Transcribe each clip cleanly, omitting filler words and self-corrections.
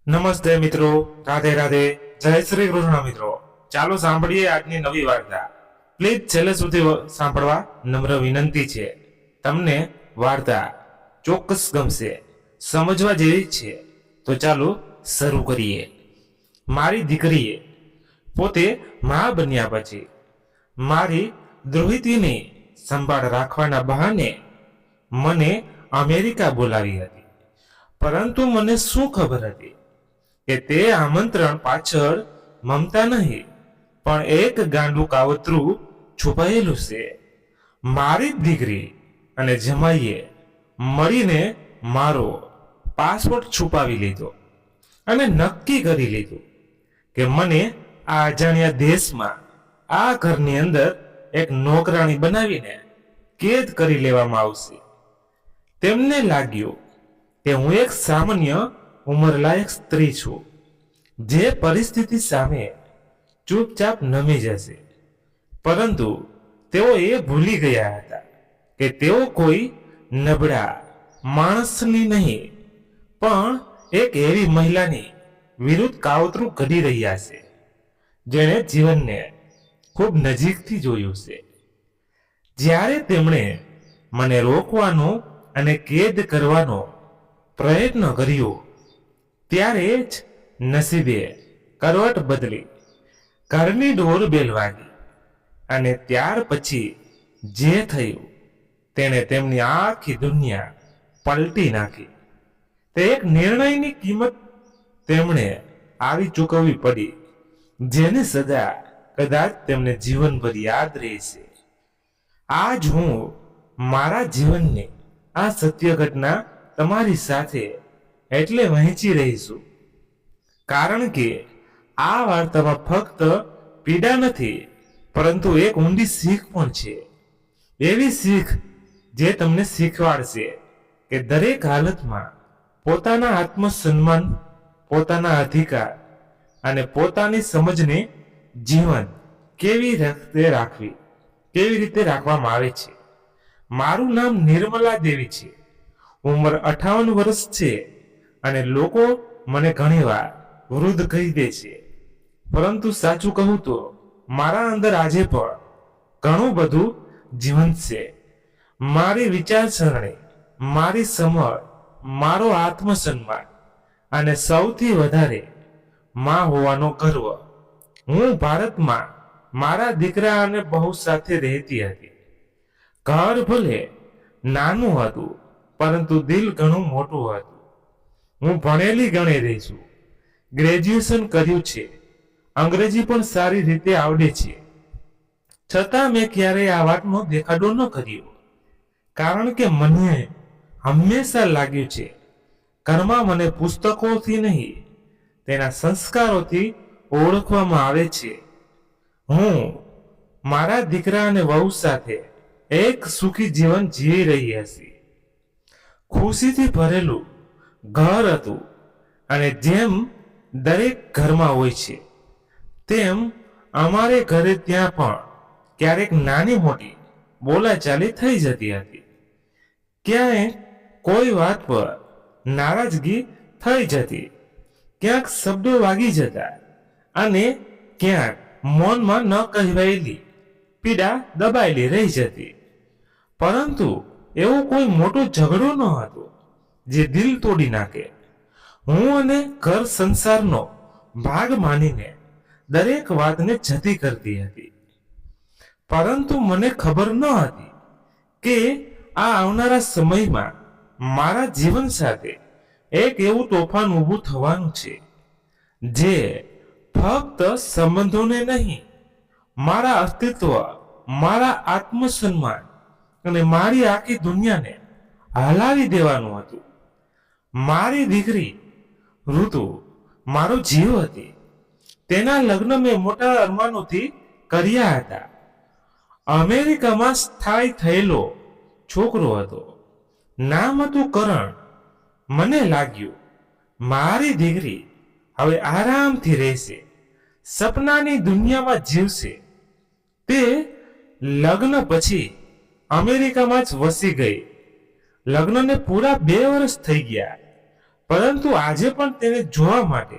નમસ્તે મિત્રો, રાધે રાધે, જય શ્રી કૃષ્ણ મિત્રો. ચાલો સાંભળીએ આજની નવી વાર્તા. પ્લીઝ છેલ્લે સુધી સાંભળવા નમ્ર વિનંતી છે. તમને વાર્તા ચોક્કસ ગમશે, સમજવા જેવી છે. તો ચાલો શરૂ કરીએ. મારી દીકરીએ પોતે મા બન્યા પછી મારી દ્રોહિતીની સંભાળ રાખવાના બહાને મને અમેરિકા બોલાવી હતી. પરંતુ મને શું ખબર હતી કે તે આમંત્રણ પાછળ મમતા નહીં પણ એક ગાંડું કાવતરું છુપાયેલું છે. મારી દીકરી અને જમાઈએ મળીને મારો પાસપોર્ટ છુપાવી લીધો અને નક્કી કરી લીધું કે મને આ અજાણ્યા દેશમાં આ ઘરની અંદર એક નોકરાણી બનાવીને કેદ કરી લેવામાં આવશે. તેમને લાગ્યું કે હું એક સામાન્ય ઉંમરલાયક સ્ત્રી છું જે પરિસ્થિતિ સામે ચૂપચાપ નમી જશે. પરંતુ તેઓ એ ભૂલી ગયા હતા કે તેઓ કોઈ નબળા માણસની નહીં પણ એક એવી મહિલાની વિરુદ્ધ કાવતરું ઘડી રહ્યા છે જેણે જીવનને ખૂબ નજીકથી જોયું છે. જ્યારે તેમણે મને રોકવાનો અને કેદ કરવાનો પ્રયત્ન કર્યો ત્યારે જ નસીબે કરવટ બદલી ઘરની ડોરબેલ વાગી અને ત્યાર પછી જે થયું તેણે તેમની આખી દુનિયા પલટી નાખી. તે એક નિર્ણયની કિંમત તેમણે આવી ચૂકવવી પડી જેની સજા કદાચ તેમને જીવનભર યાદ રહેશે. આજ હું મારા જીવનની આ સત્ય ઘટના તમારી સાથે એટલે વહેંચી રહી છું કારણ કે આ વાર્તામાં ફક્ત પીડા નથી પરંતુ એક ઊંડી શીખ પણ છે. એવી શીખ જે તમને શીખવાડશે કે દરેક હાલતમાં પોતાના આત્મસન્માન, પોતાના અધિકાર અને પોતાની સમજને જીવન કેવી રીતે રાખવામાં આવે છે. મારું નામ નિર્મલા દેવી છે. ઉંમર 58 વર્ષ છે અને લોકો મને ઘણીવાર વૃદ્ધ કહી દે છે. પરંતુ સાચું કહું તો મારા અંદર આજે પણ ઘણું બધું જીવંત છે. મારી વિચારસરણી, મારી સમજ, મારો આત્મસન્માન અને સૌથી વધારે માં હોવાનો ગર્વ. હું ભારતમાં મારા દીકરા અને બહુ સાથે રહેતી હતી. ઘર ભલે નાનું હતું પરંતુ દિલ ઘણું મોટું હતું. હું ભણેલી ગણી રહી છું, ગ્રેજ્યુએશન કર્યું છે, અંગ્રેજી પણ સારી રીતે આવડે છે. છતાં મેં ક્યારેય આ વાતનો દેખાડો ન કર્યો કારણ કે મને હંમેશા લાગ્યું છે ઘરમાં મને પુસ્તકોથી નહીં તેના સંસ્કારોથી ઓળખવામાં આવે છે. હું મારા દીકરા અને વહુ સાથે એક સુખી જીવન જીવી રહી હતી. ખુશીથી ભરેલું ઘર હતું અને જેમ દરેક ઘરમાં હોય છે તેમ અમારે ઘરે ત્યાં પણ ક્યારેક નાની મોટી બોલાચાલી થઈ જતી હતી. ક્યાંય કોઈ વાત પર નારાજગી થઈ જતી, ક્યાંક શબ્દો વાગી જતા અને ક્યાંક મૌનમાં ન કહેવાયેલી પીડા દબાયેલી રહી જતી. પરંતુ એવો કોઈ મોટો ઝઘડો ન હતો જે દિલ તોડી નાખે. હું અને ઘર સંસારનો ભાગ માનીને દરેક વાતને જતી કરતી હતી. પરંતુ મને ખબર ન હતી કે આ આવનારા સમયમાં મારા જીવન સાથે એક એવું તોફાન ઊભું થવાનું છે જે ફક્ત સંબંધોને નહીં, મારા અસ્તિત્વ, મારા આત્મસન્માન અને મારી આખી દુનિયાને હલાવી દેવાનું હતું. મારી દીકરી ઋતુ મારો જીવ હતી. તેના લગ્ન મેં મોટા અરમાનોથી કર્યા હતા. અમેરિકામાં સ્થાયી થયેલો છોકરો હતો. નામ હતું કરણ. મને લાગ્યું મારી દીકરી હવે આરામથી રહેશે, સપનાની દુનિયામાં જીવશે. તે લગ્ન પછી અમેરિકામાં જ વસી ગઈ. લગ્નને પૂરા 2 વર્ષ થઈ ગયા પરંતુ આજે પણ તેને જોવા માટે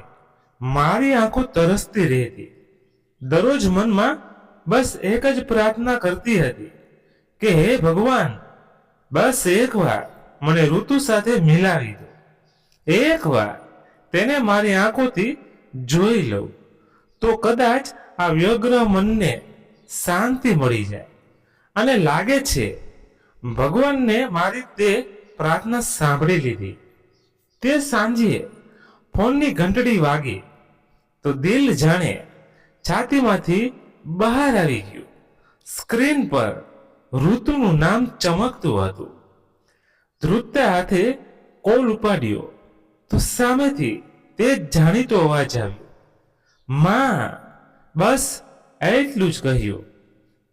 મારી આંખો તરસતી રહેતી. દરરોજ મનમાં બસ એક જ પ્રાર્થના કરતી હતી કે હે ભગવાન, બસ એકવાર મને ઋતુ સાથે મિલાવી દો, એકવાર તેને મારી આંખોથી જોઈ લઉં, તો કદાચ આ વ્યગ્ર મનને શાંતિ મળી જાય. અને લાગે છે ભગવાનને મારી તે પ્રાર્થના સાંભળી લીધી. તે સાંજે ફોનની ઘંટડી વાગી તો દિલ જાણે છાતીમાંથી બહાર આવી ગયું. સ્ક્રીન પર ઋતુનું નામ ચમકતું હતું. ધ્રુજતા હાથે કોલ ઉપાડ્યો તો સામેથી તે જાણીતો અવાજ આવ્યો, માં. બસ એટલું જ કહ્યું.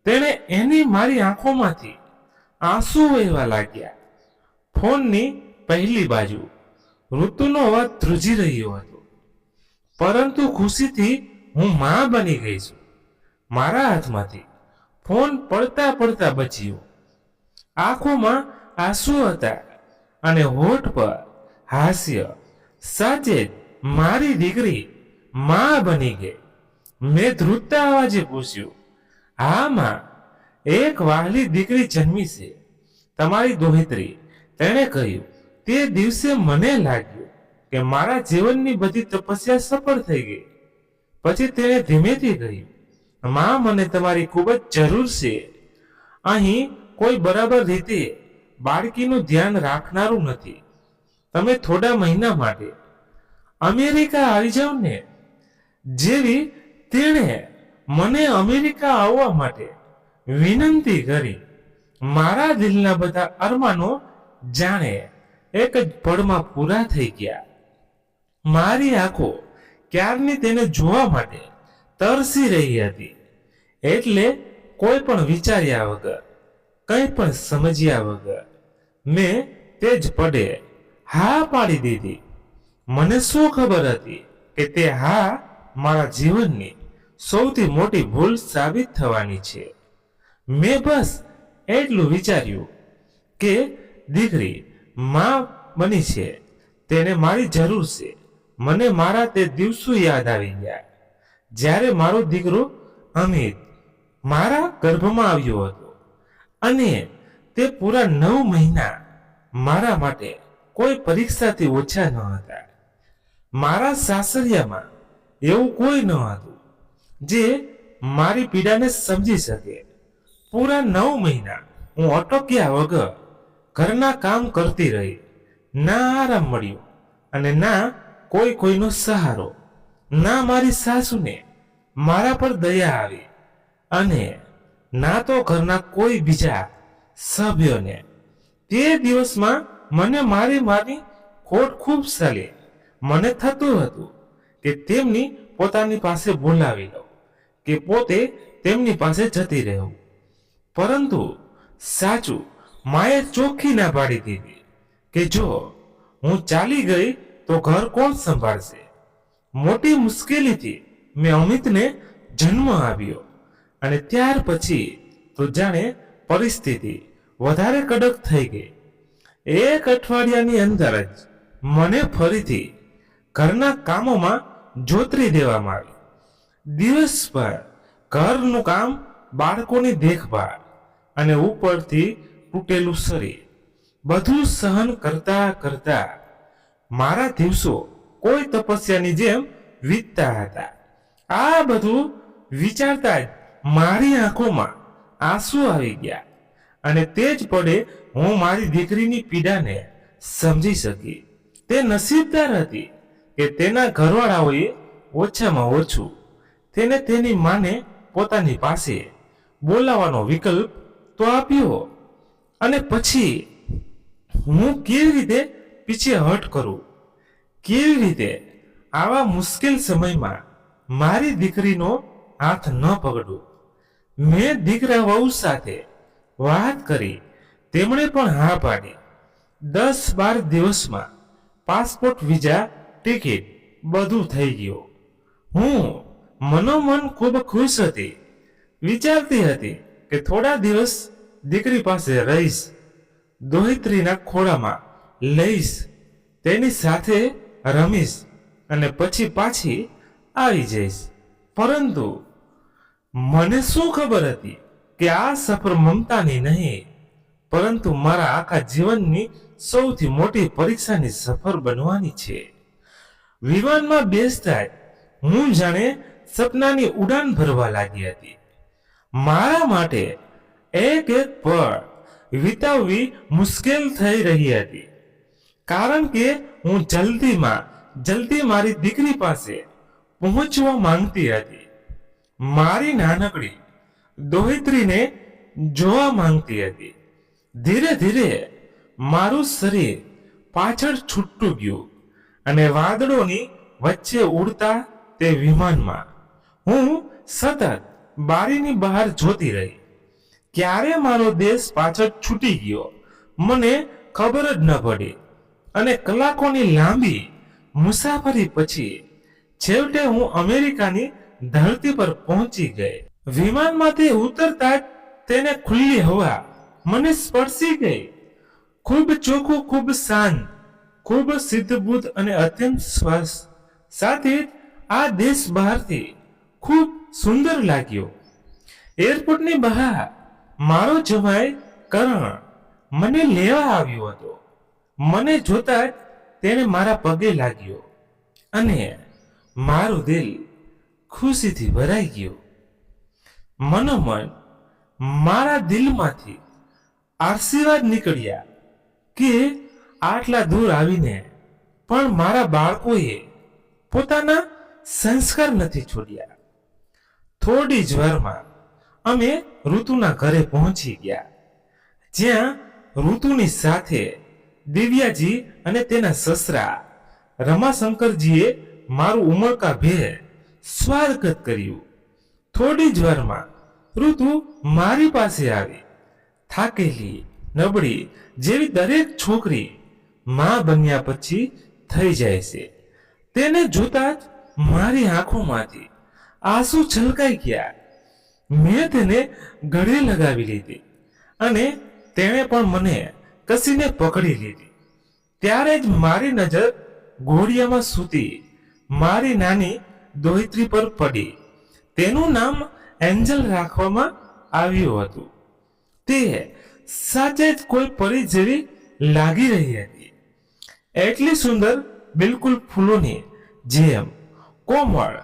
તેણે એની મારી આંખોમાંથી આંસુ વહેવા લાગ્યા. ફોનની પહેલી બાજુ ઋતુનો અવાજ ધ્રુજી રહ્યો હતો, પરંતુ ખુશીથી હું માં બની ગઈ છું. મારા હાથમાંથી ફોન પડતા પડતા બચ્યો. આંખોમાં આંસુ હતા અને હોઠ પર હાસ્ય. સાચે જ મારી દીકરી માં બની ગઈ. મેં ધ્રુજતા અવાજે પૂછ્યું, હા માં, એક વહાલી દીકરી જન્મી છે, તમારી દોહિત્રી. તેણે કહ્યું, તે દિવસે મને લાગ્યું કે મારા જીવનની બધી તપસ્યા સફળ થઈ ગઈ. પછી તેણે ધીમેથી કહ્યું, માં, મને તમારી ખૂબ જ જરૂર છે. અહીં કોઈ બરાબર રીતે બાળકીનું ધ્યાન રાખનારું નથી. તમે થોડા મહિના માટે અમેરિકા આવી જાઓ ને. જેવી તેણે મને અમેરિકા આવવા માટે વિનંતી કરી, મારા દિલના બધા અરમાનો જાણે એક જ પળમાં પૂરા થઈ ગયા. મારી આંખો ક્યારની તેને જોવા માટે તરસી રહી હતી. એટલે કોઈ પણ વિચાર્યા વગર, કંઈ પણ સમજ્યા વગર મેં તે જ પડે હા પાડી દીધી. મને શું ખબર હતી કે તે હા મારા જીવનની સૌથી મોટી ભૂલ સાબિત થવાની છે. મેં બસ એટલું વિચાર્યું કે દીકરી માં બની છે, તેને મારી જરૂર છે. મને મારા તે દિવસો યાદ આવી ગયા જ્યારે મારો દીકરો અમિત મારા ગર્ભમાં આવ્યો હતો અને તે પૂરા 9 મહિના મારા માટે કોઈ પરીક્ષાથી ઓછા ન હતા. મારા સાસરિયામાં એવું કોઈ ન હતું જે મારી પીડાને સમજી શકે. પૂરા 9 મહિના હું અટક્યા વગર ઘરના કામ કરતી રહી. ના આરામ મળ્યો અને ના કોઈનો સહારો. ના મારી સાસુને મારા પર દયા આવી અને ના તો ઘરના કોઈ બીજા સભ્યોને. તે દિવસમાં મને મારી ખોટ ખૂબ ચાલી. મને થતું હતું કે તેમની પોતાની પાસે બોલાવી લઉં કે પોતે તેમની પાસે જતી રહેવું. પરંતુ સાચું માએ ચોખ્ખી ના પાડી દીધી કે જો હું ચાલી ગઈ તો ઘર કોણ સંભાળશે. મોટી મુશ્કેલીથી મેં અમિતને જન્મ આપ્યો અને ત્યાર પછી તો જાણે પરિસ્થિતિ વધારે કડક થઈ ગઈ. એક અઠવાડિયાની અંદર જ મને ફરીથી ઘરના કામોમાં જોતરી દેવામાં આવી. દિવસ પર ઘરનું કામ, બાળકોની દેખભાળ અને ઉપરથી તૂટેલું શરીર, બધું સહન કરતા કરતા મારા દિવસો કોઈ તપસ્યાની જેમ વીતતા હતા. આ બધું વિચારતા જ મારી આંખોમાં આંસુ આવી ગયા અને તે જ પડે હું મારી દીકરીની પીડાને સમજી શકી. તે નસીબદાર હતી કે તેના ઘરવાળાઓએ ઓછામાં ઓછું તેને તેની માને પોતાની પાસે બોલાવવાનો વિકલ્પ તો આપ્યો. અને પછી હું કેવી રીતે પીછે હટ કરું, કેવી રીતે આવા મુશ્કેલ સમયમાં મારી દીકરીનો હાથ ન પકડું. મેં દીકરા વહુ સાથે વાત કરી, તેમણે પણ હા પાડી. 10-12 દિવસમાં પાસપોર્ટ, વિઝા, ટિકિટ બધું થઈ ગયું. હું મનોમન ખૂબ ખુશ હતી. વિચારતી હતી કે થોડા દિવસ દીકરી પાસે રહીશ, દોહિત્રીના ખોળામાં લઈશ, તેની સાથે રમીશ અને પછી પાછી આવી જઈશ. પરંતુ મને શું ખબર હતી કે આ સફર મમતાની નહીં, પરંતુ મારા આખા જીવનની સૌથી મોટી પરીક્ષાની સફર બનવાની છે. વિમાનમાં બેસતા જ હું જાણે સપનાની ઉડાન ભરવા લાગી હતી. મારા માટે એક એક પળ વિતાવવી મુશ્કેલ થઈ રહી હતી, કારણ કે હું જલ્દી મારી દીકરી પાસે પહોંચવા માંગતી હતી. મારી નાનકડી દોહિત્રીને જોવા માંગતી હતી. ધીરે ધીરે મારું શરીર પાછળ છૂટતું ગયું અને વાદળોની વચ્ચે ઉડતા તે વિમાનમાં હું સતત બારીની બહાર જોતી રહી. ક્યારે મારો દેશ પાછળ છૂટી ગયો મને ખબર જ ન પડી, અને કલાકોની લાંબી મુસાફરી પછી છેવટે હું અમેરિકાની ધરતી પર પહોંચી ગઈ. વિમાનમાંથી ઉતરતા જ તેને ખુલ્લી હવા મને સ્પર્શી ગઈ. ખૂબ ચોખ્ખું, ખૂબ શાંત, ખૂબ સિદ્ધબુદ્ધ અને અત્યંત સ્વસ્થ. સાથે આ દેશ બહારથી ખૂબ સુંદર લાગ્યો. એરપોર્ટની બહાર મારો જમાઈ કરણ મને લેવા આવ્યો હતો. મને જોતા જ તેણે મારા પગે લાગ્યો અને મારું દિલ ખુશીથી ભરાઈ ગયું. મનોમન મારા દિલમાંથી આશીર્વાદ નીકળ્યા કે આટલા દૂર આવીને પણ મારા બાળકોએ પોતાના સંસ્કાર નથી છોડ્યા. થોડી જ વારમાં અમે ઋતુના ઘરે પહોંચી ગયા, જ્યાં ઋતુની સાથે દિવ્યાજી અને તેના સસરા રમાશંકરજીએ મારું ઉમળકાભેર સ્વાગત કર્યું. થોડી જ વારમાં ઋતુ મારી પાસે આવી. થાકેલી, નબળી જેવી દરેક છોકરી માં બન્યા પછી થઈ જાય છે. તેને જોતા જ મારી આંખોમાંથી આંસુ છલકાઈ ગયા. મેં તેને ગળે લગાવી લીધી અને તેણે પણ મને કસીને પકડી લીધી. ત્યારે જ મારી નજર ઘોડિયામાં સૂતી મારી નાની દોહિત્રી પર પડી. તેનું નામ એન્જલ રાખવામાં આવ્યું હતું. તે સાચે જ કોઈ પરી જેવી લાગી રહી હતી. એટલી સુંદર, બિલકુલ ફૂલોની જેમ કોમળ.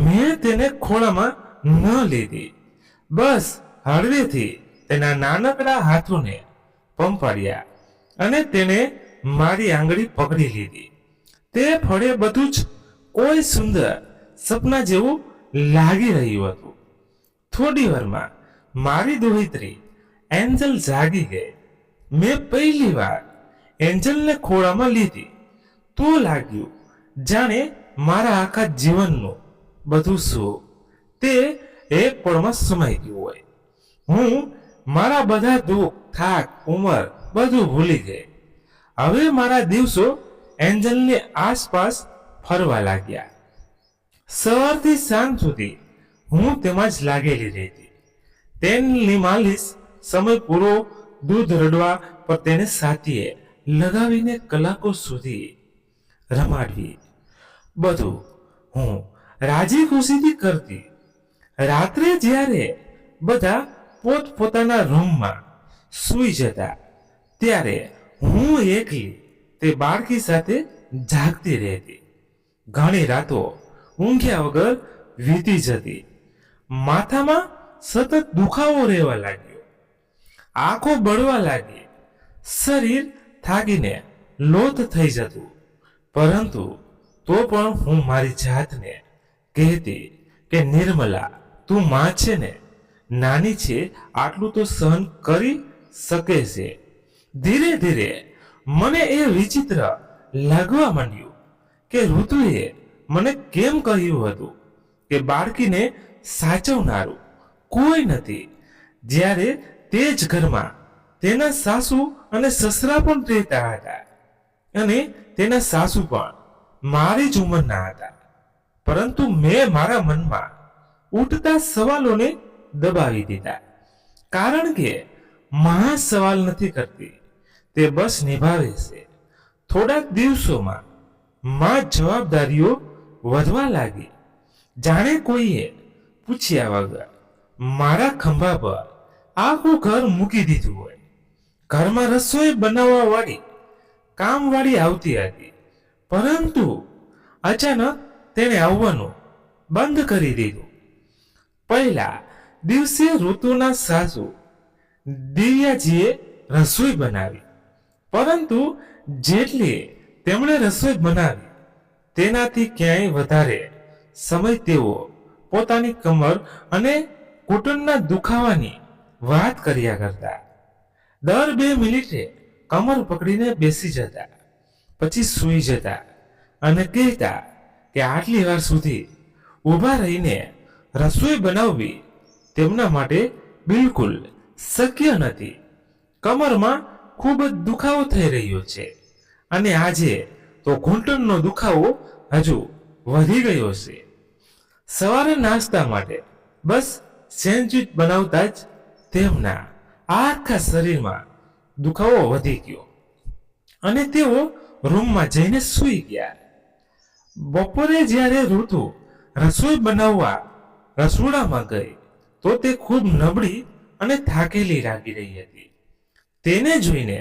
મેં તેને ખોળામાં ન લીધી, બસ હળવેથી તેના નાનકડા હાથોને પંપાડ્યા અને તેને મારી આંગળી પકડી લીધી. તે ફળે બધું જ કોઈ સુંદર સપના જેવું લાગી રહ્યું હતું. થોડી વારમાં મારી દોહિત્રી એન્જલ જાગી ગઈ. મેં પહેલી વાર એન્જલને ખોળામાં લીધી તો લાગ્યું જાણે મારા આખા જીવનનું બધું સુખ તે એક પળમાં સમાઈ ગયું હોય. હું મારા બધા દુઃખ, થાક, ઉંમર બધું ભૂલી ગઈ. હવે મારા દિવસો એન્જલની આસપાસ ફરવા લાગ્યા. સવારથી સાંજ સુધી હું તેમાં જ લાગેલી રહેતી. તેની માલિશ, સમય પૂરો, દૂધ રડવા પર તેને સાથીએ લગાવીને કલાકો સુધી રમાડવી, બધું હું રાજી ખુશીથી કરતી. રાત્રે જ્યારે બધા પોતપોતાના રૂમમાં સૂઈ જતા ત્યારે હું એકલી તે બાળકી સાથે જાગતી રહેતી. ઘણી રાતો ઊંઘ્યા વગર વીતી જતી. માથામાં સતત દુખાવો રહેવા લાગ્યો, આંખો બળવા લાગી, શરીર થાકીને લોથ થઈ જતું. પરંતુ તો પણ હું મારી જાતને કહેતી કે નિર્મલા, તું માં છે ને, નાની છે, આટલું તો સહન કરી શકે છે. ધીરે ધીરે મને એ વિચિત્ર લાગવા માંડ્યું કે ઋતુએ મને કેમ કહ્યું હતું કે બાળકીને સાચવનારું કોઈ નથી, જ્યારે તે જ ઘરમાં તેના સાસુ અને સસરા પણ રહેતા હતા અને તેના સાસુ પણ મારી જ ઉંમરના હતા. પરંતુ મેં મારા મનમાં ઉઠતા સવાલોને દબાવી દીધા, કારણ કે માં સવાલ નથી કરતી, તે બસ નિભાવે છે. થોડાક દિવસોમાં માં જવાબદારીઓ વધવા લાગી. જાણે કોઈએ પૂછ્યા વગર મારા ખંભા પર આખું ઘર મૂકી દીધું હોય. ઘરમાં રસોઈ બનાવવા વાળી કામવાળી આવતી હતી, પરંતુ અચાનક તેણે આવવાનું બંધ કરી દીધું. પહેલા દિવસે ઋતુના સાસુ દિવ્યાજીએ રસોઈ બનાવી, પરંતુ જેટલી તેમણે રસોઈ બનાવી તેનાથી ક્યાંય વધારે સમય તેઓ પોતાની કમર અને ઘૂંટણના દુખાવાની વાત કર્યા કરતા. દર 2 મિનિટે કમર પકડીને બેસી જતા, પછી સૂઈ જતા અને કહેતા કે આટલી વાર સુધી ઊભા રહીને રસોઈ બનાવવી તેમના માટે બિલકુલ શક્ય નથી. કમરમાં ખૂબ જ દુખાવો થઈ રહ્યો છે અને આજે તો ઘૂંટણનો દુખાવો હજુ વધી ગયો છે. સવારે નાસ્તા માટે બસ સેન્ડવિચ બનાવતા જ તેમના આખા શરીરમાં દુખાવો વધી ગયો અને તેઓ રૂમમાં જઈને સૂઈ ગયા. બપોરે જ્યારે ઋતુ રસોઈ બનાવવા રસોડામાં ગઈ તો તે ખૂબ નબળી અને થાકેલી લાગી રહી હતી. તેને જોઈને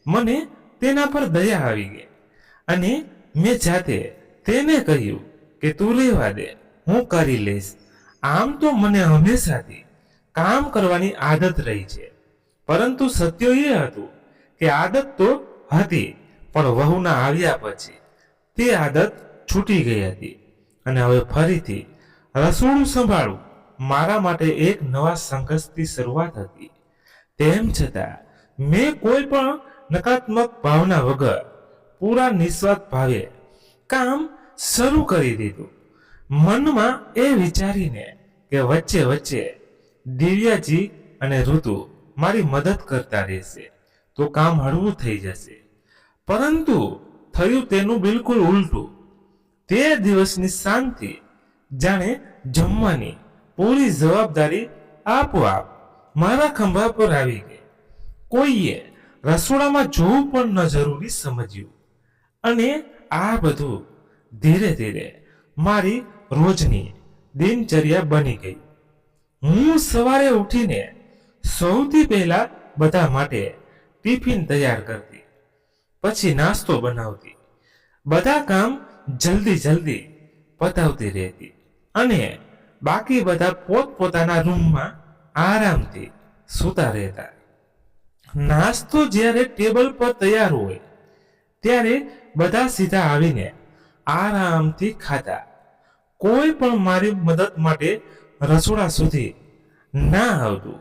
મને તેના પર દયા આવી ગઈ અને મેં જાતે તેને કહ્યું કે તું રહેવા દે, હું કરી લઈશ. આમ તો મને હંમેશાથી કામ કરવાની આદત રહી છે, પરંતુ સત્ય એ હતું કે આદત તો હતી, પણ વહુના આવ્યા પછી તે આદત છૂટી ગઈ હતી અને હવે ફરીથી રસોડું સંભાળવું મારા માટે એક નવા સંઘર્ષની શરૂઆત હતી. તેમ છતાં મેં કોઈ પણ નકારાત્મક ભાવના વગર પૂરા નિસ્વાર્થ ભાવે કામ શરૂ કરી દીધું, મનમાં એ વિચારીને કે વચ્ચે વચ્ચે દિવ્યાજી અને ઋતુ મારી મદદ કરતા રહેશે તો કામ હળવું થઈ જશે. પરંતુ થયું તેનું બિલકુલ ઉલટું. તે દિવસની શાંતિ જાણે જમવાની પૂરી જવાબદારી આપોઆપ મારા ખંભા પર આવી ગઈ. કોઈએ રસોડામાં જોવું પણ ન જરૂરી સમજ્યું અને આ બધું ધીરે ધીરે મારી રોજની દિનચર્યા બની ગઈ. હું સવારે ઉઠીને સૌથી પહેલા બધા માટે ટિફિન તૈયાર કરતી, પછી નાસ્તો બનાવતી, બધા કામ જલ્દી જલ્દી પતાવતી રહેતી અને બાકી બધા પોતપોતાના રૂમમાં આરામથી સૂતા રહેતા. નાસ્તો જ્યારે ટેબલ પર તૈયાર હોય ત્યારે બધા સીધા આવીને આરામથી ખાતા. કોઈ પણ મારી મદદ માટે રસોડા સુધી ના આવતું.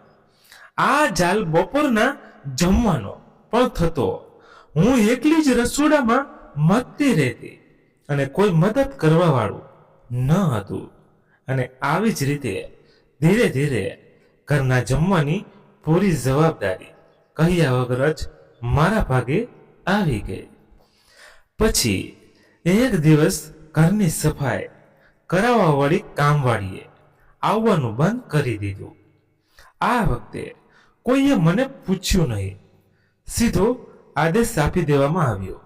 આ જાલ બપોરના જમવાનો પણ થતો. હું એકલી જ રસોડામાં મથતી રહેતી અને કોઈ મદદ કરવા વાળું ન હતું. અને આવી જ રીતે ધીરે ધીરે ઘરના જમવાની પૂરી જવાબદારી કહ્યા વગર જ મારા ભાગે આવી ગઈ. પછી એક દિવસ ઘરની સફાઈ કરાવવા વાળી કામવાળીએ આવવાનું બંધ કરી દીધું. આ વખતે કોઈએ મને પૂછ્યું નહીં, સીધો આદેશ આપી દેવામાં આવ્યો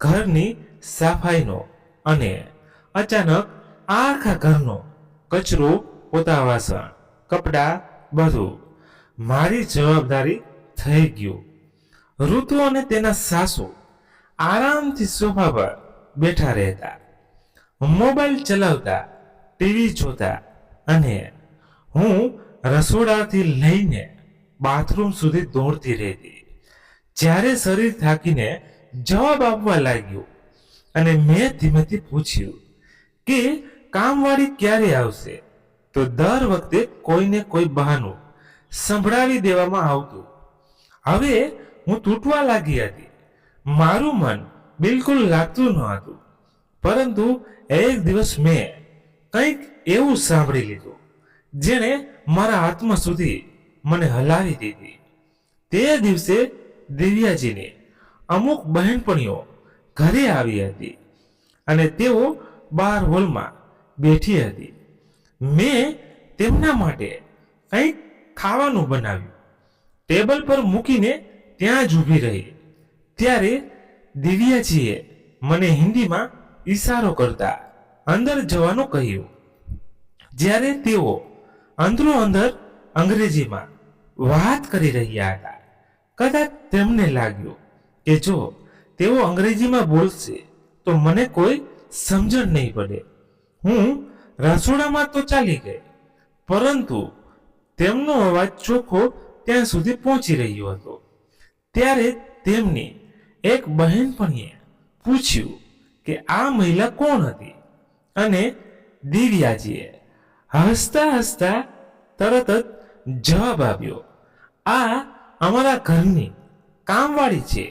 ઘરની સફાઈનો અને અચાનક આખા ઘરનો કચરો, પોતા વાસણ, કપડાં બધું મારી જવાબદારી થઈ ગયું. ઋતુ અને તેના સાસુ આરામથી સોફા પર બેઠા રહેતા, મોબાઈલ ચલાવતા, ટીવી જોતા અને હું રસોડાથી લઈને બાથરૂમ સુધી દોડતી રહેતી. જ્યારે શરીર થાકીને જવાબ આપવા લાગ્યું અને મેં ધીમેથી પૂછ્યું કે કામવાળી ક્યારે આવશે, તો દર વખતે કોઈને કોઈ બહાનું સંભળાવી દેવામાં આવતું. હવે હું તૂટવા લાગી હતી. મારું મન બિલકુલ લાગતું ન હતું. પરંતુ એક દિવસ મેં કંઈક એવું સાંભળી લીધું જેણે મારા આત્મા સુધી મને હલાવી દીધી. તે દિવસે દિવ્યાજીની અમુક બહેનપણીઓ ઘરે આવી હતી અને તેઓ બહાર હોલમાં બેઠી હતી. મેં તેમના માટે કંઈક ખાવાનું બનાવ્યું, ટેબલ પર મૂકીને ત્યાં જ ઊભી રહી. ત્યારે દિવ્યાજીએ મને હિન્દીમાં ઈશારો કરતા અંદર જવાનું કહ્યું. જ્યારે તેઓ અંદરો અંદર અંગ્રેજીમાં વાત કરી રહ્યા હતા. કદાચ તેમને લાગ્યું કે જો તેઓ અંગ્રેજીમાં બોલશે તો મને કોઈ સમજણ નહીં પડે. હું રસોડામાં તો ચાલી ગઈ, પરંતુ તેમનો અવાજ ચોખ્ખો ત્યાં સુધી પહોંચી રહ્યો હતો. ત્યારે તેમની એક બહેનપણીએ પૂછ્યું કે આ મહિલા કોણ હતી, અને દિવ્યાજીએ હસતા હસતા તરત જ જવાબ આપ્યો, આ અમારા ઘરની કામવાળી છે.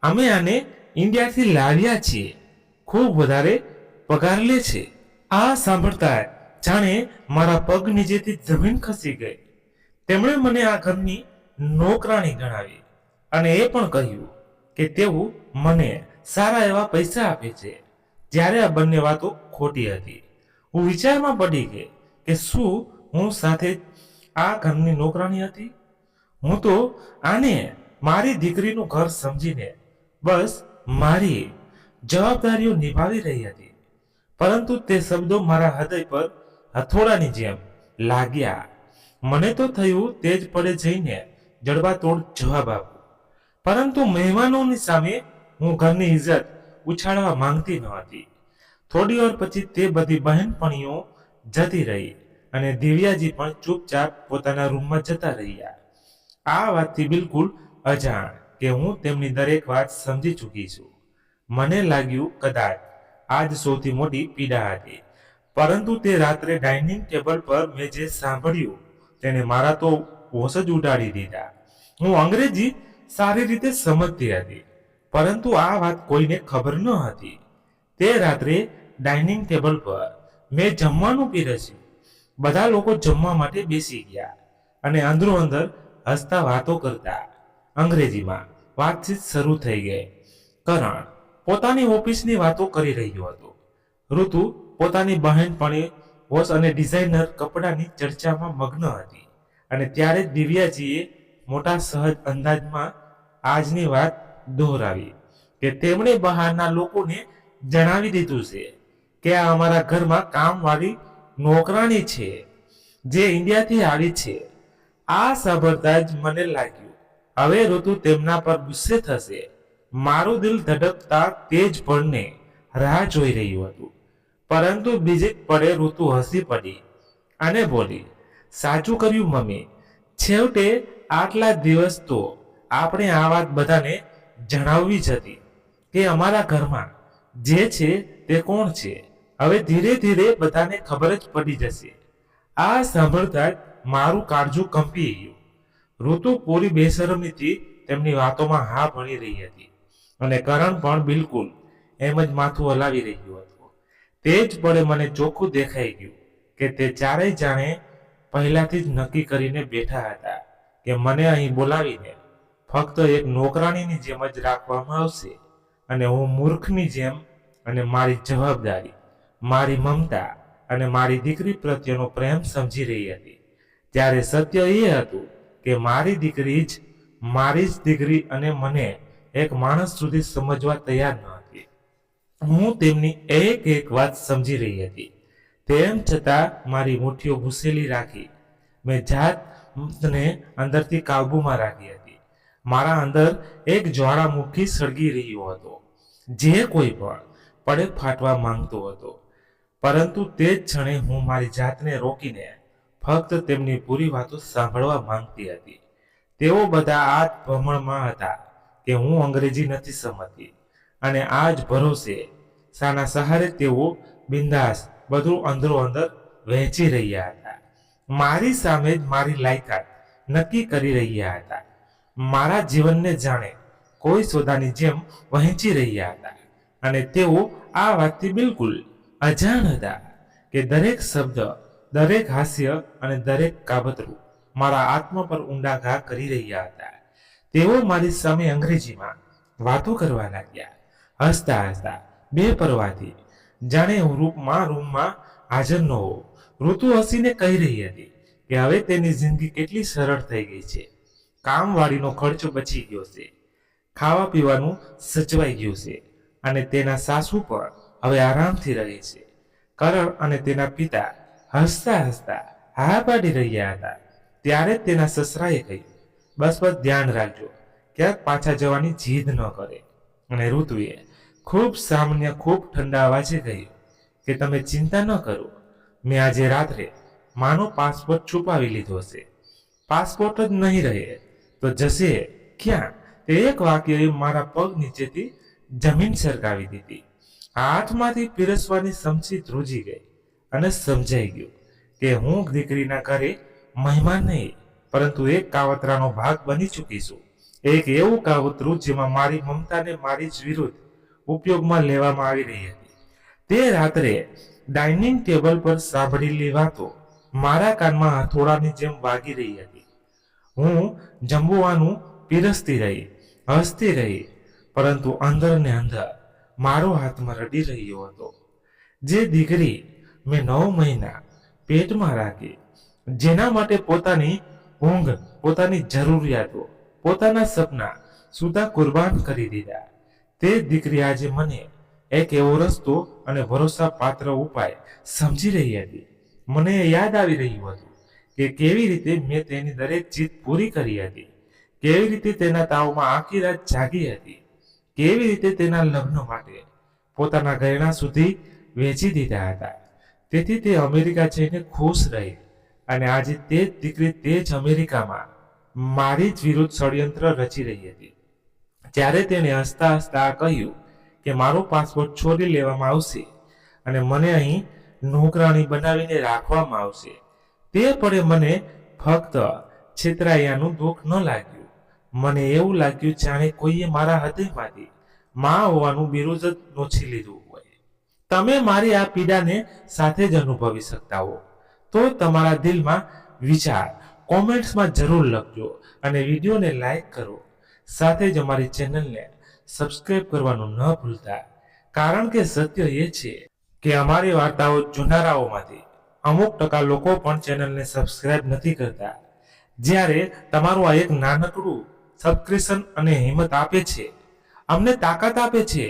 અમે આને ઇન્ડિયાથી લાવ્યા છીએ. ખૂબ વધારે પગાર લે છે. આ સાંભળતા જાણે મારા પગ નીચેથી જમીન ખસી ગઈ. તેમણે મને આ ઘરની નોકરાણી ગણાવી અને એ પણ કહ્યું કે તેઓ મને સારા એવા પૈસા આપે છે. જ્યારે આ બંને વાતો ખોટી હતી. હું વિચારમાં પડી ગઈ કે શું હું સાથે આ ઘરની નોકરાણી હતી? હું તો આને મારી દીકરીનું ઘર સમજીને બસ મારી જવાબદારીઓ નિભાવી રહી હતી, પરંતુ તે શબ્દો મારા હૃદય પર હથોડાની જેમ લાગ્યા. મને તો થયું તે જ પડે જઈને જડબાતોડ જવાબ આપું, પરંતુ મહેમાનોની સામે હું ઘરની ઇજ્જત ઉછાળવા માંગતી ન હતી. થોડી વાર પછી તે બધી બહેનપણીઓ જતી રહી અને દિવ્યાજી પણ ચૂપચાપ પોતાના રૂમમાં જતા રહ્યા. આ વાતથી બિલકુલ અજાણ કે હું તેમની દરેક વાત સમજી ચૂકી છું. મને લાગ્યું કદાચ આજ સૌથી મોટી પીડા હતી, પરંતુ તે રાત્રે ડાઇનિંગ ટેબલ પર મેં જે સાંભળ્યું તેને મારા તો હોશ જ ઉડાડી દીધા. હું અંગ્રેજી સારી રીતે સમજતી હતી, પરંતુ આ વાત કોઈને ખબર ન હતી. તે રાત્રે ડાઇનિંગ ટેબલ પર મેં જમવાનું પીરસ્યું. બધા લોકો જમવા માટે બેસી ગયા અને અંદરો અંદર હસતા વાતો કરતા. અંગ્રેજીમાં વાતચીત શરૂ થઈ ગઈ. કરણ પોતાની ઓફિસની વાતો કરી રહ્યો હતો. ઋતુ પોતાની બહેનપણી વોશ અને ડિઝાઇનર કપડાની ચર્ચામાં મગ્ન હતી. અને ત્યારે જ દિવ્યાજીએ મોટા સહજ અંદાજમાં આજની વાત દોહરાવી કે તેમણે બહારના લોકોને જણાવી દીધું છે કે આ અમારા ઘરમાં કામવાળી નોકરાણી છે જે ઇન્ડિયાથી આવી છે. આ સાંભળતા જ મને લાગ્યું હવે ઋતુ તેમના પર ગુસ્સે થશે. મારું દિલ ધડકતા તેજ પળને રાહ જોઈ રહ્યું હતું, પરંતુ બીજે પળે ઋતુ હસી પડી અને બોલી, સાચું કર્યું મમ્મી. છેવટે આટલા દિવસ તો આપણે આ વાત બધાને જણાવવી જ હતી કે અમારા ઘરમાં જે છે તે કોણ છે. હવે ધીરે ધીરે બધાને ખબર જ પડી જશે. આ સાંભળતા જ મારું કાળજું કંપી ગયું. ઋતુ પૂરી બેશરમીથી તેમની વાતોમાં હા ભળી રહી હતી અને કરણ પણ બિલકુલ એમ જ માથું હલાવી રહ્યું હતું. તે જ પળે મને ચોખ્ખું દેખાઈ ગયું કે તે ચારેય જાણે પહેલાથી જ નક્કી કરીને બેઠા હતા કે મને અહીં બોલાવીને ફક્ત એક નોકરાણીની જેમ જ રાખવામાં આવશે અને હું મૂર્ખની જેમ અને મારી જવાબદારી, મારી મમતા અને મારી દીકરી પ્રત્યેનો પ્રેમ સમજી રહી હતી. ત્યારે સત્ય એ હતું કે મારી દીકરી જ મારી જ દીકરી અને મને એક માણસ સુધી સમજવા તૈયાર ન હતી. હું તેમની એક એક વાત સમજી રહી હતી. તેમ છતાં મારી મુઠ્ઠીઓ ભૂસેલી રાખી મેં જાતને અંદરથી કાબૂમાં રાખી હતી. મારા અંદર એક જ્વાળામુખી સળગી રહ્યો હતો જે કોઈ પણ પડે ફાટવા માંગતો હતો, પરંતુ તે જ ક્ષણે હું મારી જાતને રોકીને ફક્ત તેમની પૂરી વાતો સાંભળવા માંગતી હતી. તેઓ બધા આ જ ભ્રમણમાં હતા કે હું અંગ્રેજી નથી સમજતી અને આ જ ભરોસે સાના સહારે તેઓ બિંદાસ બધું અંદરો અંદર વહેંચી રહ્યા હતા. મારી સામે જ મારી લાયકાત નક્કી કરી રહ્યા હતા. મારા જીવનને જાણે કોઈ સોદાની જેમ વહેંચી રહ્યા હતા અને તેઓ આ વાતથી બિલકુલ અજાણ હતા કે દરેક શબ્દ, દરેક હાસ્ય અને દરેક કાબતરું મારા આત્મા પર ઊંડા ઘા કરી રહ્યા હતા. તેઓ મારી સામે અંગ્રેજીમાં વાતો કરવા લાગ્યા, હસતા હસતા બેપરવાહથી, જાણે હું રૂમમાં હાજર ન હોઉં. ઋતુ હસીને કહી રહી હતી કે હવે તેની જિંદગી કેટલી સરળ થઈ ગઈ છે. કામવાળીનો ખર્ચો બચી ગયો છે, ખાવા પીવાનું સચવાઈ ગયું છે અને તેના સાસુ પણ હવે આરામથી રહે છે. કરણ અને તેના પિતા હસતા હસતા હા પાડી રહ્યા હતા. ત્યારે જ તેના સસરાએ કહ્યું, બસ ધ્યાન રાખજો, ક્યાંક પાછા જવાની જીદ ન કરે. અને ઋતુએ ખૂબ સામાન્ય ખૂબ ઠંડા અવાજે કહ્યું કે તમે ચિંતા ન કરો, મેં આજે રાત્રે માનો પાસપોર્ટ છુપાવી લીધો છે. પાસપોર્ટ જ નહીં રહે તો જશે ક્યાં? તે એક વાક્યએ મારા પગ નીચેથી જમીન સરકાવી દીધી. હાથમાંથી પીરસવાની સમસી ધ્રુજી ગઈ અને સમજાઈ ગયું કે હું દીકરીના ઘરે મહેમાન નહીં, પરંતુ એક કાવતરાનો ભાગ બની ચૂકી છું. એક એવું કાવતરું જેમાં મારી મમતાને મારી જ વિરુદ્ધ ઉપયોગમાં લેવામાં આવી રહી હતી. તે રાત્રે ડાઇનિંગ ટેબલ પર સાંભળેલી વાતો મારા કાનમાં હથોડાની જેમ વાગી રહી હતી. હું જમવાનું પીરસતી રહી, હસતી રહી, પરંતુ અંદર ને અંદર મારો હાથમાં રડી રહ્યો હતો. જે દીકરી મેં 9 મહિના પેટમાં રાખી, જેના માટે પોતાની ઊંઘ, પોતાની જરૂરિયાતો, પોતાના સપના સુધા કુરબાન કરી દીધા, તે દીકરી આજે મને એક એવો રસ્તો અને ભરોસાપાત્ર ઉપાય સમજી રહી હતી. મને યાદ આવી રહ્યું હતું કે કેવી રીતે મેં તેની દરેક જીદ પૂરી કરી હતી, કેવી રીતે તેના તાવમાં આખી રાત જાગી હતી, કેવી રીતે તેના લગ્ન માટે પોતાના ગયણા સુધી વેચી દીધા હતા. તેથી તે અમેરિકા જઈને ખુશ રહી અને આજે તે જ દીકરી તે જ અમેરિકામાં મારી જ વિરુદ્ધ ષડયંત્ર રચી રહી હતી. જ્યારે તેણે હસતા હસતા કહ્યું કે મારો પાસપોર્ટ ચોરી લેવામાં આવશે અને મને અહીં નોકરાણી બનાવીને રાખવામાં આવશે, તે પળે મને ફક્ત છેતરાયાનું દુઃખ ન લાગ્યું. મને એવું લાગ્યું જાણે કોઈએ મારા હૃદયમાંથી માં હોવાનું બિરુદ જ નોછી લીધું હોય. તમે મારી આ પીડાને સાથે જ અનુભવી શકતા હો તો તમારા દિલમાં વિચાર કોમેન્ટ્સમાં જરૂર લખજો અને વિડીયોને લાઈક કરો. સાથે જ અમારી ચેનલને સબસ્ક્રાઇબ કરવાનું ન ભૂલતા, કારણ કે સત્ય એ છે કે અમારી વાર્તાઓ જોનારાઓમાંથી અમુક ટકા લોકો પણ ચેનલને સબસ્ક્રાઇબ નથી કરતા. જ્યારે તમારું આ એક નાનકડું સબસ્ક્રિપ્શન અને હિંમત આપે છે, અમને તાકાત આપે છે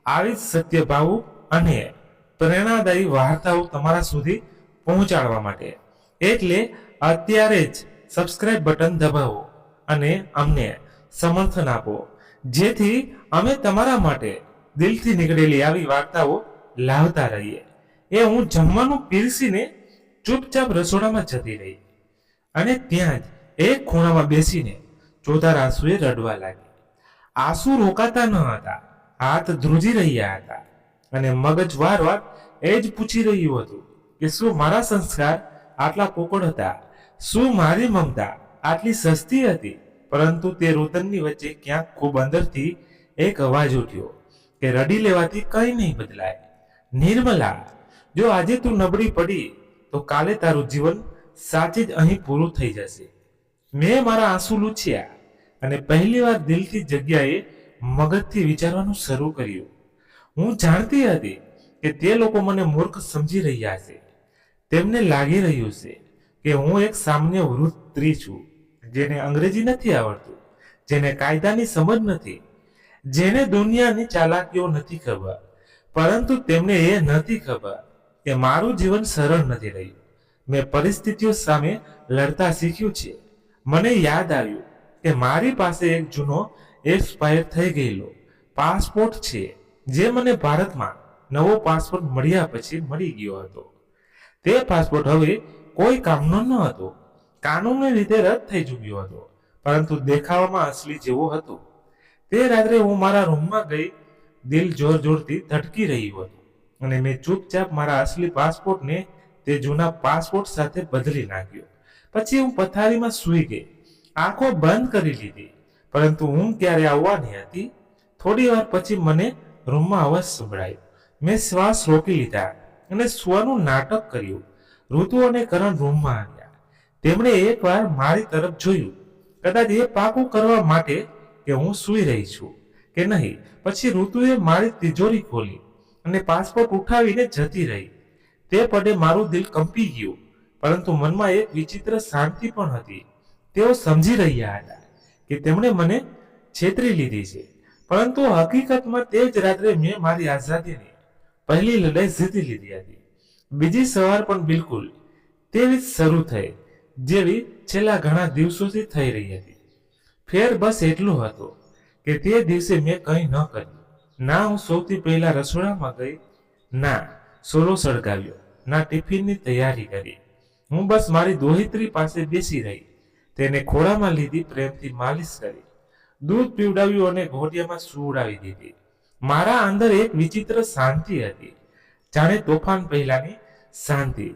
આવી જ સત્યભાવું અને પ્રેરણાદાયી વાર્તાઓ તમારા સુધી પહોંચાડવા માટે. એટલે અત્યારે જ સબસ્ક્રાઇબ બટન દબાવો અને અમને સમર્થન આપો, જેથી અમે તમારા માટે દિલથી નીકળેલી આવી વાર્તાઓ લાવતા રહીએ. એ હું જમવાનું પીરસીને ચૂપચાપ રસોડામાં જતી રહી અને ત્યાં જ એક ખૂણામાં બેસીને ચોધાર આંસુએ રડવા લાગી. આંસુ રોકાતા ન હતા, હાથ ધ્રુજી રહ્યા હતા અને મગજ વારવાર એ જ પૂછી રહ્યું હતું કે શું મારા સંસ્કાર આટલા પોકળ હતા? શું મારી મમતા આટલી સસ્તી હતી? પરંતુ તે રુદનની વચ્ચે ક્યાંક ખૂબ અંદરથી એક અવાજ ઉઠ્યો કે રડી લેવાથી કંઈ નહીં બદલાય. નિર્મલા, જો આજે તું નબળી પડી તો કાલે તારું જીવન સાચે જ અહીં પૂરું થઈ જશે. મેં મારા આંસુ લૂછ્યા અને પહેલીવાર દિલથી જગ્યાએ મગજથી વિચારવાનું શરૂ કર્યું. હું જાણતી હતી કે તે લોકો મને મૂર્ખ સમજી રહ્યા છે. તેમને લાગી રહ્યું છે કે હું એક સામાન્ય વૃદ્ધ સ્ત્રી છું, જેને અંગ્રેજી નથી આવડતું, જેને કાયદાની સમજ નથી, જેને દુનિયાની ચાલાકીઓ નથી ખબર. પરંતુ તેમને એ નથી ખબર કે મારું જીવન સરળ નથી રહ્યું. મેં પરિસ્થિતિઓ સામે લડતા શીખ્યું છે. મને યાદ આવ્યું કે મારી પાસે એક જૂનો એક્સપાયર થઈ ગયેલો પાસપોર્ટ છે, જે મને ભારતમાં નવો પાસપોર્ટ મળ્યા પછી મળી ગયો હતો. તે પાસપોર્ટ હવે કોઈ કામનો ન હતો, કાનૂની રીતે રદ થઈ ચૂક્યો હતો, પરંતુ દેખાવામાં અસલી જેવો હતો. તે રાત્રે હું મારા રૂમમાં ગઈ, દિલ જોર જોરથી ધડકી રહ્યું હતું અને મેં ચૂપચાપ મારા અસલી પાસપોર્ટને તે જૂના પાસપોર્ટ સાથે બદલી નાખ્યો. પછી હું પથારીમાં સૂઈ ગઈ, આંખો બંધ કરી લીધી, પરંતુ ઊંઘ ક્યારે આવવાની હતી. થોડી વાર પછી મને રૂમમાં અવાજ સંભળાયો. મેં શ્વાસ રોકી લીધા અને સુવાનું નાટક કર્યું. ઋતુ અને કરણ રૂમમાં આવ્યા. તેમણે એકવાર મારી તરફ જોયું, કદાચ એ પાકું કરવા માટે કે હું સૂઈ રહી છું કે નહીં. પછી ઋતુએ મારી તિજોરી ખોલી અને પાસપોર્ટ ઉઠાવીને જતી રહી. તે પળે મારું દિલ કંપી ગયું, પરંતુ મનમાં એક વિચિત્ર શાંતિ પણ હતી. તેઓ સમજી રહ્યા હતા કે તેમણે મને છેતરી લીધી છે, પરંતુ હકીકતમાં તે જ રાત્રે મેં મારી આઝાદીની પહેલી લડાઈ જીતી લીધી હતી. બીજી સવાર પણ બિલકુલ તેવી જ શરૂ થઈ જેવી છેલ્લા ઘણા દિવસોથી થઈ રહી હતી. ફેર બસ એટલું હતું કે તે દિવસે મેં કંઈ ન કર્યું. ના હું સૌથી પહેલા રસોડામાં ગઈ, ના સોલો સળગાવ્યો, ના ટિફિનની તૈયારી કરી. હું બસ મારી દોહિત્રી પાસે બેસી રહી, તેને ખોળામાં લીધી, પ્રેમથી માલિશ કરી, દૂધ પીવડાવ્યું અને ઘોડિયામાં સુવડાવી દીધી. મારા અંદર એક વિચિત્ર શાંતિ હતી, જાણે તોફાન પહેલાની શાંતિ.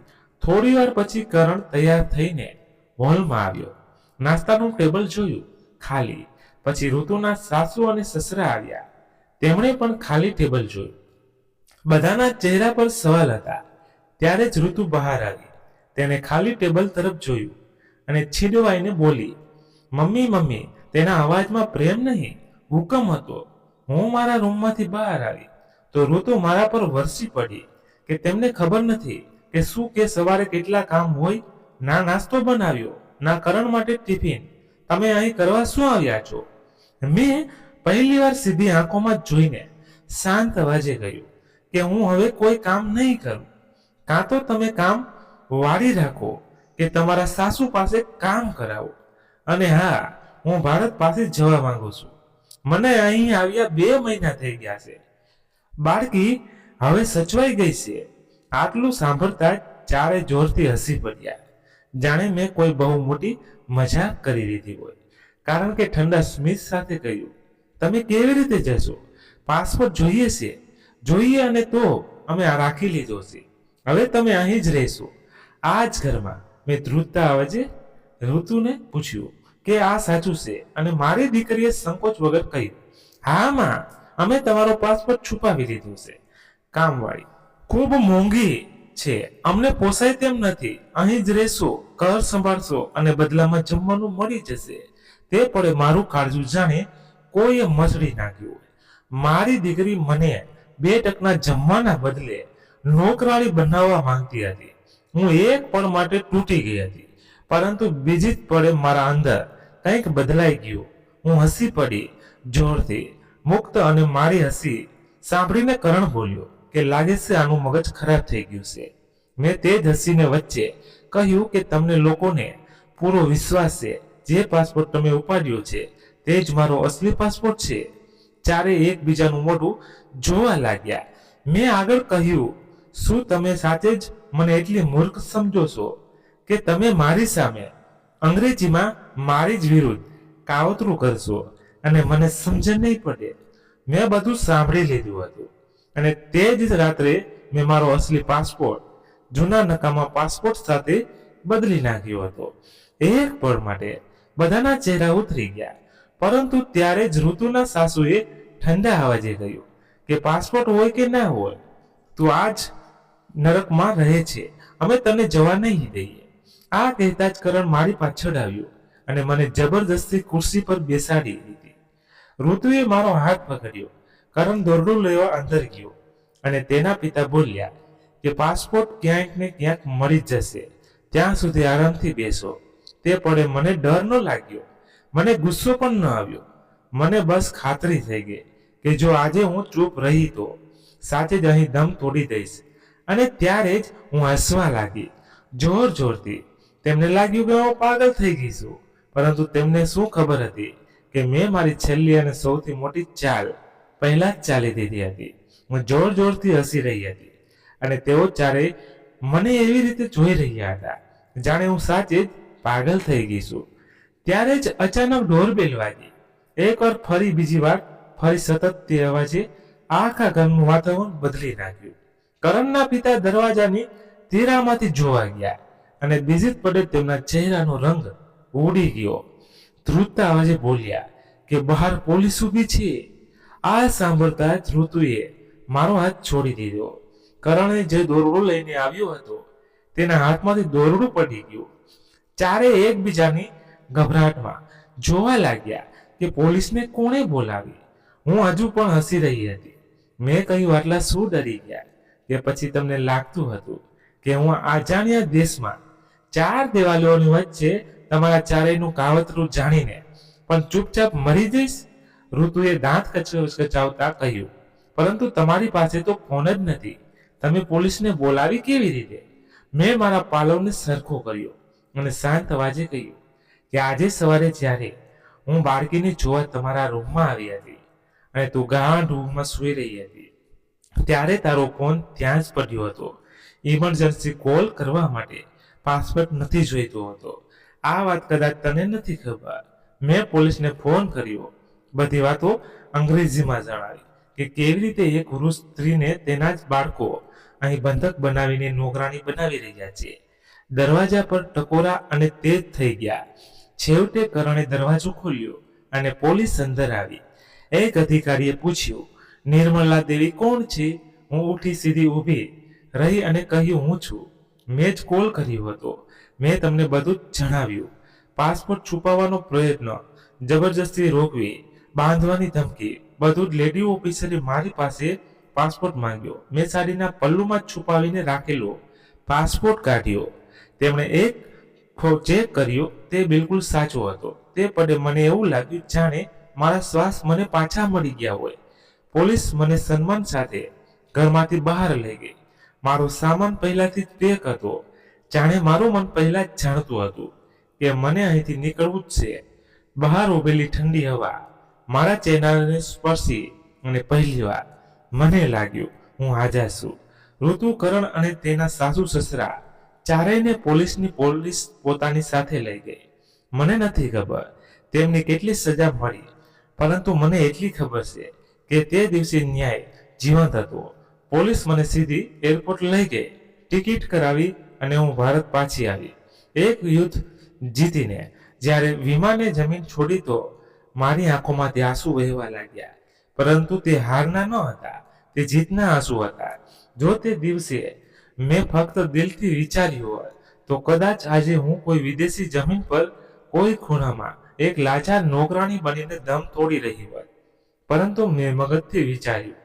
થોડી વાર પછી કરણ તૈયાર થઈને હોલમાં આવ્યો. નાસ્તાનું ટેબલ જોયું, ખાલી. પછી ઋતુના સાસુ અને સસરા આવ્યા, તેમણે પણ ખાલી ટેબલ જોયું. બધાના ચહેરા પર સવાલ હતા. ત્યારે જ ઋતુ બહાર આવી, તેને ખાલી ટેબલ તરફ જોયું અને છીડવાઈને બોલી, મમ્મી મમ્મી. તેના અવાજમાં પ્રેમ નહીં, હુકમ હતો. હું મારા રૂમમાંથી બહાર આવી તો ઋતુ મારા પર વરસી પડી કે તેમને ખબર નથી કે શું કે સવારે કેટલા કામ હોય. ના નાસ્તો બનાવ્યો, ના કરણ માટે ટિફિન. તમે અહીં કરવા શું આવ્યા છો? મેં પહેલી વાર સીધી આંખોમાં જોઈને શાંત અવાજે કહ્યું કે હું હવે કોઈ કામ નહીં કરું. કાં તો તમે કામ વાળી રાખો કે તમારા સાસુ પાસે કામ કરાવો. અને હા, હું ભારત પાસે જવા માંગુ છું. મને અહીં આવ્યા 2 મહિના થઈ ગયા છે. બાળકી હવે સચવાઈ ગઈ છે. આટલું સાંભળતા ચારે જોરથી હસી પડ્યા, જાણે મેં કોઈ બહુ મોટી મજાક કરી લીધી હોય. કારણ કે ઠંડા સ્મિત સાથે કહ્યું, તમે કેવી રીતે જશો? પાસપોર્ટ જોઈએ છે. જોઈએ અને તો અમે આ રાખી લીધો છે. હવે તમે અહીં જ રહેશો, આ જ ઘરમાં. મેં ધ્રુજતા અવાજે ઋતુને પૂછ્યું કે આ સાચું છે? અને મારી દીકરીએ સંકોચ વગર કહ્યું, હા માં, અમે તમારો પાસપોર્ટ છુપાવી લીધો છે. કામવાળી, ખૂબ મોંઘી છે, અમને પોસાય તેમ નથી. અહીં જ રહેશો, ઘર સંભાળશો અને બદલામાં જમવાનું મળી જશે. તે પડે મારું કાળજું જાણે કોઈએ મસળી નાખ્યું હોય. મારી દીકરી મને 2% જમવાના બદલે નોકરાળી બનાવવા માંગતી હતી. હું એક પળ માટે તૂટી ગઈ હતી, પરંતુ બીજી જ પળે મારા અંદર કંઈક બદલાઈ ગયું. હું હસી પડી જોરથી, મુક્ત. અને મારી હસી સાંભળીને કરણ બોલ્યો કે લાગે છે આનું મગજ ખરાબ થઈ ગયું છે. મેં તે જ હસીને વચ્ચે કહ્યું કે તમને લોકોને પૂરો વિશ્વાસ છે જે પાસપોર્ટ તમે ઉપાડ્યો છે તે જ મારો અસલી પાસપોર્ટ છે. ચારે એકબીજાનું મોઢું જોવા લાગ્યા. મેં આગળ કહ્યું, શું તમે સાચે જ મને એટલી મૂર્ખ સમજો છો કે તમે મારી સામે અંગ્રેજીમાં મારી જ વિરુદ્ધ કાવતરું કરશો અને મને સમજણ નહીં પડે? મેં બધું સાંભળી લીધું હતું અને તે જ રાત્રે મેં મારો અસલી પાસપોર્ટ જૂના નકામા પાસપોર્ટ સાથે બદલી નાખ્યો હતો. એક પળ માટે બધાના ચહેરા ઉતરી ગયા, પરંતુ ત્યારે જ ઋતુના સાસુએ ઠંડા અવાજે કહ્યું કે પાસપોર્ટ હોય કે ના હોય, તું આજ નરકમાં રહે છે, અમે તને જવા નહીં દઈએ. આ કહેતા જ કરણ મારી પાછળ આવ્યું અને મને જબરદસ્તી ખુરશી પર બેસાડી દીધી. ઋતુએ મારો હાથ પકડ્યો. કરણ દોરડું લેવા અંદર ગયો અને તેના પિતા બોલ્યા કે પાસપોર્ટ ક્યાંક ને ક્યાંક મળી જશે, ત્યાં સુધી આરામથી બેસો. તે પડે મને ડર ન લાગ્યો, મને ગુસ્સો પણ ન આવ્યો. મને બસ ખાતરી થઈ ગઈ કે જો આજે હું ચૂપ રહી તો સાચે જ અહીં દમ તોડી દઈશ. અને ત્યારે જ હું હસવા લાગી, જોર જોરથી. તેમને લાગ્યું કે હું પાગલ થઈ ગઈ છું, પરંતુ તેમને શું ખબર હતી કે મેં મારી છેલ્લી અને સૌથી મોટી ચાલ પહેલા જ ચાલી દીધી હતી. હું જોર જોરથી હસી રહી હતી અને તેઓ ચારે મને એવી રીતે જોઈ રહ્યા હતા જાણે હું સાચે જ પાગલ થઈ ગઈ છું. ત્યારે જ અચાનક ડોરબેલ વાગી. એકવાર ફરી, બીજી વાર ફરી, સતત તે અવાજે આખા ઘરનું વાતાવરણ બદલી નાખ્યું. કરણના પિતા દરવાજાની તીરામાંથી જોવા ગયા અને બીજી જ પડે તેમના ચહેરાનો રંગ ઉડી ગયો. ધ્રુજતા અવાજે બોલ્યા કે બહાર પોલીસ ઊભી છે. આ સાંભળતા જ ઋતુએ મારો હાથ છોડી દીધો. કરણે જે દોરડું લઈને આવ્યો હતો તેના હાથમાંથી દોરડું પડી ગયું. ચારે એકબીજાની ગભરાટમાં જોવા લાગ્યા કે પોલીસને કોણે બોલાવી. હું હજુ પણ હસી રહી હતી. મેં કહ્યું, આટલા શું ડરી ગયા કે પછી તમને લાગતું હતું કે હું અજાણ્યા દેશમાં 4 દિવાલોની વચ્ચે તમારા ચારેયનું કાવતરું જાણીને પણ ચૂપચાપ મરી જઈશ? ઋતુએ દાંત કચકચાવતા કહ્યું, પરંતુ તમારી પાસે તો ફોન જ નથી. તમે પોલીસને બોલાવી કેવી રીતે? મેં મારા પાલવને સરખો કર્યો અને શાંત અવાજે કહ્યું કે આજે સવારે જ્યારે હું બાળકીને જોવા તમારા રૂમમાં આવી હતી અને તું ગાઢ ઊંઘમાં સૂઈ રહી હતી, ત્યારે તારો ફોન ત્યાં જ પડ્યો હતો. ઇમરજન્સી કોલ કરવા માટે પાસપોર્ટ નથી જોઈતો હતો. આ વાત કદાચ તને નથી ખબર. મેં પોલીસને ફોન કર્યો, બધી વાતો અંગ્રેજીમાં જણાવી કે કેવી રીતે એક વૃદ્ધ સ્ત્રીને તેના જ બાળકો અહીં બંધક બનાવીને નોકરાણી બનાવી રહ્યા છે. દરવાજા પર ટકોરા અને તેજ થઈ ગયા. છેવટે કરણે દરવાજો ખોલ્યો અને પોલીસ અંદર આવી. એક અધિકારીએ પૂછ્યું, નિર્મલા દેવી કોણ છે? હું ઉઠી સીધી ઊભી રહી અને કહ્યું, હું છું. મેં જ કોલ કર્યો હતો. મેં તમને બધું જ જણાવ્યું. પાસપોર્ટ છુપાવવાનો પ્રયત્ન, જબરજસ્તી રોકવી, બાંધવાની ધમકી, બધું જ. લેડી ઓફિસરે મારી પાસે પાસપોર્ટ માંગ્યો. મેં સાડીના પલ્લુમાં જ છુપાવીને રાખેલો પાસપોર્ટ કાઢ્યો. તેમણે એક ચેક કર્યો, તે બિલકુલ સાચો હતો. તે પડે મને એવું લાગ્યું જાણે મારા શ્વાસ મને પાછા મળી ગયા હોય. પોલીસ મને સન્માન સાથે ઘરમાંથી બહાર લઈ ગઈ. મારો સામાન પહેલાથી જ પેક હતો. જાણે મારું મન પહેલા જ જાણતું હતું કે મને અહીંથી નીકળવું જ છે. બહાર ઉભેલી ઠંડી હવા મારા ચહેરાને સ્પર્શી અને પહેલી વાર મને લાગ્યું હું હાજર છું. ઋતુ, કરણ અને તેના સાસુ સસરા ચારેયને પોલીસ પોતાની સાથે લઈ ગઈ. મને નથી ખબર તેમને કેટલી સજા મળી, પરંતુ મને એટલી ખબર છે કે તે દિવસે ન્યાય જીવંત હતો. પોલીસ મને સીધી એરપોર્ટ લઈ ગઈ, ટિકિટ કરાવી અને હું ભારત પાછી આવી. એક યુદ્ધ જીતીને જ્યારે વિમાને જમીન છોડી તો મારી આંખોમાંથી આંસુ વહેવા લાગ્યા. પરંતુ તે હારના ન હતા, તે જીતના આંસુ હતા. જો તે દિવસે મેં ફક્ત દિલથી વિચાર્યું હોત તો કદાચ આજે હું કોઈ વિદેશી જમીન પર કોઈ ખૂણામાં એક લાચાર નોકરાણી બનીને દમ તોડી રહી હોત. પરંતુ મેં મગજથી વિચાર્યું,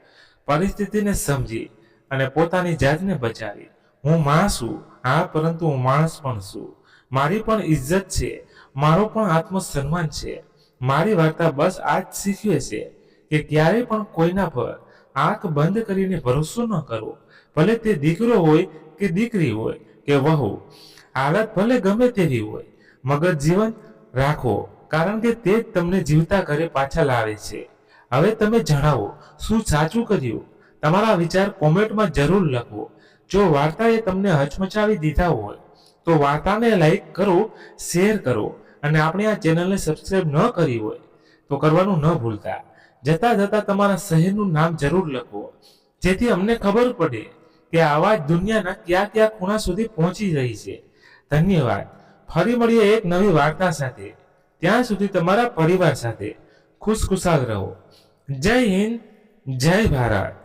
પરિસ્થિતિને સમજી અને પોતાની જાતને બચાવી. હું માં છું, હા, પરંતુ હું માણસ પણ છું. મારી પણ ઇજ્જત છે, મારો પણ આત્મસન્માન છે. મારી વાર્તા બસ આ જ શીખવે છે કે ક્યારેય પણ કોઈના પર આંખ બંધ કરીને ભરોસો ન કરવો. ભલે તે દીકરો હોય કે દીકરી હોય કે વહુ, હાલત ભલે ગમે તેવી હોય, મગજ જીવન રાખો, કારણ કે તે જ તમને જીવતા ઘરે પાછા લાવે છે. હવે તમે જણાવો, શું સાચું કર્યું? તમારા વિચાર કોમેન્ટમાં જરૂર લખો. જો વાર્તાએ તમને હચમચાવી દીધા હોય તો વાર્તાને લાઈક કરો, શેર કરો અને આપણે આ ચેનલને સબસ્ક્રાઇબ ન કરી હોય તો કરવાનું ન ભૂલતા. જતા જતા તમારા શહેરનું નામ જરૂર લખો, જેથી અમને ખબર પડે કે આવા જ દુનિયાના કયા કયા ખૂણા સુધી પહોંચી રહી છે. ધન્યવાદ. ફરી મળીએ એક નવી વાર્તા સાથે. ત્યાં સુધી તમારા પરિવાર સાથે ખુશખુશાલ રહો. જય હિન્દ, જય ભારત.